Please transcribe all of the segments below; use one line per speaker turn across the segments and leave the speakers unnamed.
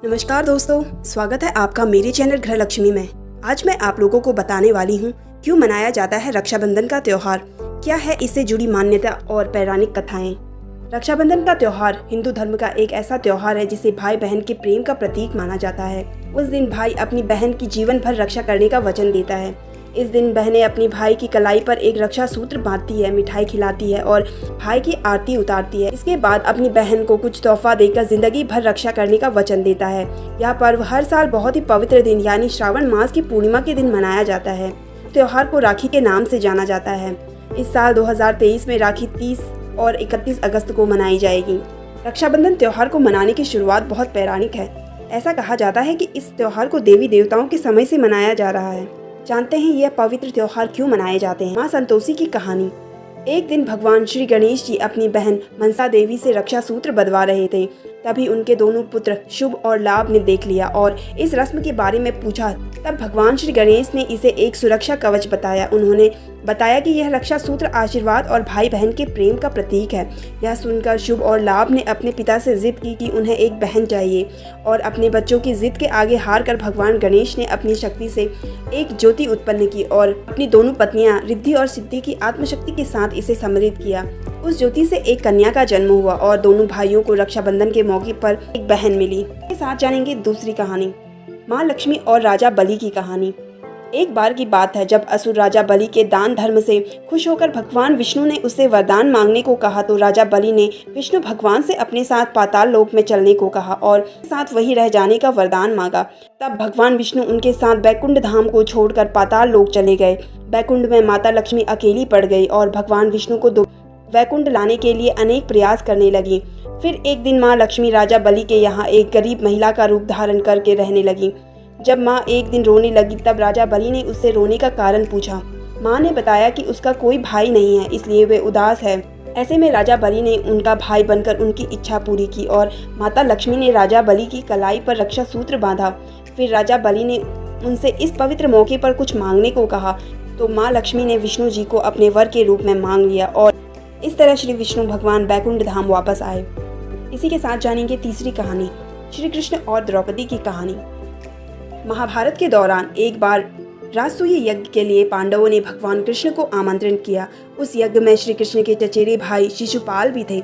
नमस्कार दोस्तों, स्वागत है आपका मेरे चैनल घर लक्ष्मी में। आज मैं आप लोगों को बताने वाली हूँ क्यों मनाया जाता है रक्षाबंधन का त्योहार, क्या है इससे जुड़ी मान्यता और पौराणिक कथाएं। रक्षाबंधन का त्योहार हिंदू धर्म का एक ऐसा त्योहार है जिसे भाई बहन के प्रेम का प्रतीक माना जाता है। उस दिन भाई अपनी बहन की जीवन भर रक्षा करने का वचन देता है। इस दिन बहनें अपनी भाई की कलाई पर एक रक्षा सूत्र बांधती है, मिठाई खिलाती है और भाई की आरती उतारती है। इसके बाद अपनी बहन को कुछ तोहफा देकर जिंदगी भर रक्षा करने का वचन देता है। यह पर्व हर साल बहुत ही पवित्र दिन यानी श्रावण मास की पूर्णिमा के दिन मनाया जाता है। त्योहार को राखी के नाम से जाना जाता है। इस साल 2023 में राखी 30 और 31 अगस्त को मनाई जाएगी। रक्षाबंधन त्योहार को मनाने की शुरुआत बहुत पौराणिक है। ऐसा कहा जाता है कि इस त्योहार को देवी देवताओं के समय से मनाया जा रहा है। जानते हैं यह पवित्र त्योहार क्यों मनाए जाते हैं। माँ संतोषी की कहानी। एक दिन भगवान श्री गणेश जी अपनी बहन मनसा देवी से रक्षा सूत्र बंधवा रहे थे। तभी उनके दोनों पुत्र शुभ और लाभ ने देख लिया और इस रस्म के बारे में पूछा। तब भगवान श्री गणेश ने इसे एक सुरक्षा कवच बताया। उन्होंने बताया कि यह रक्षा सूत्र आशीर्वाद और भाई बहन के प्रेम का प्रतीक है। यह सुनकर शुभ और लाभ ने अपने पिता से जिद की कि उन्हें एक बहन चाहिए और अपने बच्चों की जिद के आगे हार कर भगवान गणेश ने अपनी शक्ति से एक ज्योति उत्पन्न की और अपनी दोनों पत्नियां रिद्धि और सिद्धि की आत्मशक्ति के साथ इसे सम्मिलित किया। उस ज्योति से एक कन्या का जन्म हुआ और दोनों भाइयों को रक्षाबंधन के मौके पर एक बहन मिली। इसके साथ जानेंगे दूसरी कहानी, माँ लक्ष्मी और राजा बलि की कहानी। एक बार की बात है जब असुर राजा बलि के दान धर्म से खुश होकर भगवान विष्णु ने उससे वरदान मांगने को कहा तो राजा बलि ने विष्णु भगवान से अपने साथ पाताल लोक में चलने को कहा और साथ वही रह जाने का वरदान मांगा। तब भगवान विष्णु उनके साथ बैकुंठ धाम को छोड़कर पाताल लोक चले गए। बैकुंठ में माता लक्ष्मी अकेली पड़ गई और भगवान विष्णु को वैकुंठ लाने के लिए अनेक प्रयास करने लगी। फिर एक दिन माँ लक्ष्मी राजा बलि के यहाँ एक गरीब महिला का रूप धारण करके रहने लगी। जब माँ एक दिन रोने लगी तब राजा बलि ने उससे रोने का कारण पूछा। माँ ने बताया कि उसका कोई भाई नहीं है इसलिए वे उदास है। ऐसे में राजा बलि ने उनका भाई बनकर उनकी इच्छा पूरी की और माता लक्ष्मी ने राजा बलि की कलाई पर रक्षा सूत्र बांधा। फिर राजा बलि ने उनसे इस पवित्र मौके पर कुछ मांगने को कहा तो माँ लक्ष्मी ने विष्णु जी को अपने वर के रूप में मांग लिया और इस तरह श्री विष्णु भगवान बैकुंठ धाम वापस आए। इसी के साथ जानेंगे तीसरी कहानी, श्री कृष्ण और द्रौपदी की कहानी। महाभारत के दौरान एक बार राजसूय यज्ञ के लिए पांडवों ने भगवान कृष्ण को आमंत्रण किया। उस यज्ञ में श्री कृष्ण के चचेरे भाई शिशुपाल भी थे।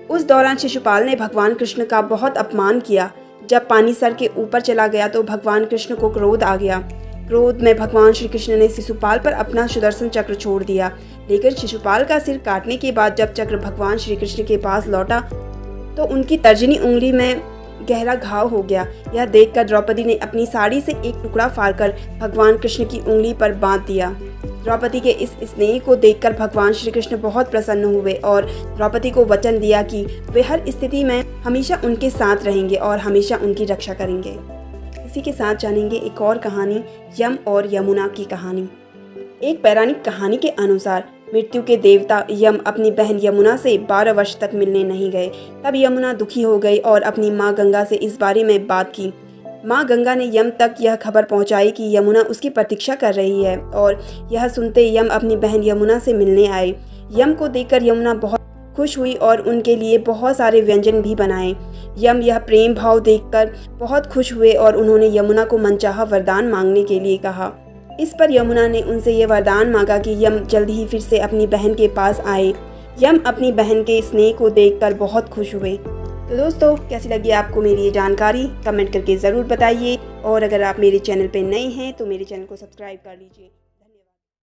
उस दौरान शिशुपाल ने भगवान कृष्ण का बहुत अपमान किया। जब पानी सर के ऊपर चला गया तो भगवान कृष्ण को क्रोध आ गया। क्रोध में भगवान श्री कृष्ण ने शिशुपाल पर अपना सुदर्शन चक्र छोड़ दिया। लेकिन शिशुपाल का सिर काटने के बाद जब चक्र भगवान श्री कृष्ण के पास लौटा तो उनकी तर्जनी उंगली में गहरा घाव हो गया। यह देखकर द्रौपदी ने अपनी साड़ी से एक टुकड़ा फाड़कर भगवान कृष्ण की उंगली पर बांध दिया। द्रौपदी के इस स्नेह को देखकर भगवान श्री कृष्ण बहुत प्रसन्न हुए और द्रौपदी को वचन दिया कि वे हर स्थिति में हमेशा उनके साथ रहेंगे और हमेशा उनकी रक्षा करेंगे। इसी के साथ जानेंगे एक और कहानी, यम और यमुना की कहानी। एक पौराणिक कहानी के अनुसार मृत्यु के देवता यम अपनी बहन यमुना से 12 वर्ष तक मिलने नहीं गए। तब यमुना दुखी हो गई और अपनी माँ गंगा से इस बारे में बात की। माँ गंगा ने यम तक यह खबर पहुँचाई कि यमुना उसकी प्रतीक्षा कर रही है और यह सुनते यम अपनी बहन यमुना से मिलने आए। यम को देखकर यमुना बहुत खुश हुई और उनके लिए बहुत सारे व्यंजन भी बनाए। यम यह प्रेम भाव देखकर बहुत खुश हुए और उन्होंने यमुना को मनचाहा वरदान मांगने के लिए कहा। इस पर यमुना ने उनसे ये वरदान मांगा कि यम जल्द ही फिर से अपनी बहन के पास आए। यम अपनी बहन के स्नेह को देखकर बहुत खुश हुए। तो दोस्तों, कैसी लगी आपको मेरी ये जानकारी, कमेंट करके ज़रूर बताइए और अगर आप मेरे चैनल पर नए हैं तो मेरे चैनल को सब्सक्राइब कर लीजिए।